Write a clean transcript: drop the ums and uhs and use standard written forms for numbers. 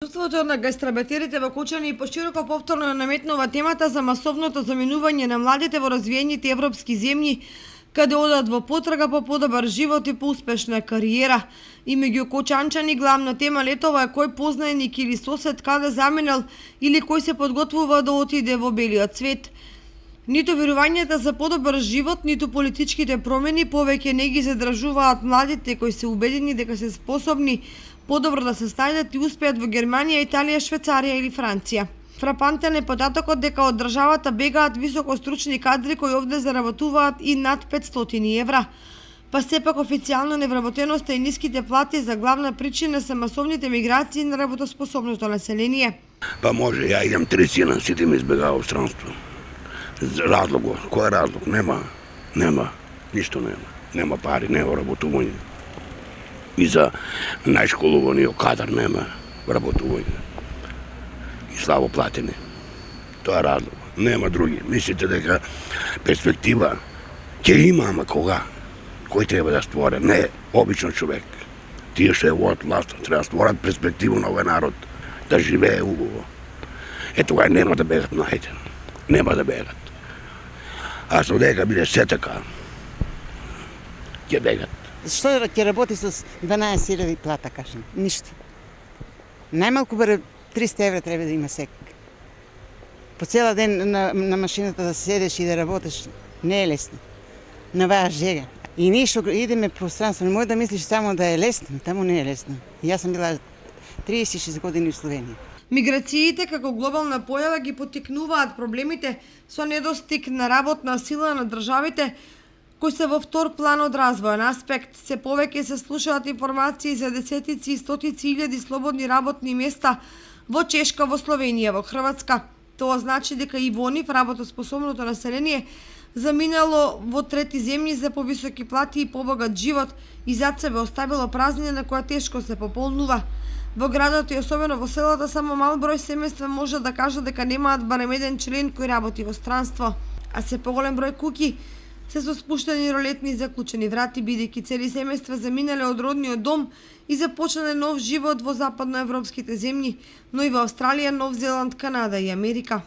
Присуството на гастрабатерите во Кочани и пошироко повторно наметнува темата за масовното заминување на младите во развиените европски земји, каде одат во потрага по подобар живот и по успешна кариера. И меѓу кочанчани главна тема летова е кој познаеник или сосед каде заминал или кој се подготвува да отиде во белиот свет. Ниту верувањата за подобар живот, ниту политичките промени повеќе не ги задржуваат младите кои се убедени дека се способни подобро да се снајдат и успеат во Германија, Италија, Швейцарија или Франција. Фрапантен е податокот дека од државата бегаат високостручни кадри кои овде заработуваат и над 500 евра. Па сепак официјално невработеноста и ниските плати за главна причина се масовните миграции на работоспособното население. Па може, ја идем 30 сите ми избегава в странство. Разлогот, кој е разлог? Нема, ништо нема. Нема пари, нема работување. И за најшколуваниот кадар нема работување. И слабо платени. Тоа е разлог. Нема други. Мислите дека перспектива ќе има, ама кога? Кој треба да створи? Не, обичен човек. Тие што е во власта треба да створат перспективу на овој народ, да живее убаво. Е тогаш нема да бегат младите. Нема да бегат. А со дека биде се така, ќе бегат. Што ќе работи со 12.000 плата, кажем? Ништо. Најмалку баре 300 евра треба да има секој. По цела ден на машината да седеш и да работиш не е лесно. Наваа жега. И ние што идеме пространство, не може да мислиш само да е лесно, таму не е лесно. Јас сум била 36 години во Словенија. Миграциите како глобална појава ги поттикнуваат проблемите со недостиг на работна сила на државите кои се во втор план од развоен аспект. Се повеќе се слушаат информации за десетици и стотици илјади слободни работни места во Чешка, во Словенија, во Хрватска. Тоа значи дека и во нив работоспособното население заминало во трети земји за повисоки плати и побогат живот и зад себе оставило празнина која тешко се пополнува. Во градот и особено во селата само мал број семејства може да кажат дека немаат барем еден член кој работи во странство, а се поголем број куќи се со спуштени ролетни и заклучени врати, бидејќи цели семејства заминале од родниот дом и започнале нов живот во западноевропските земји, но и во Австралија, Нов Зеланд, Канада и Америка.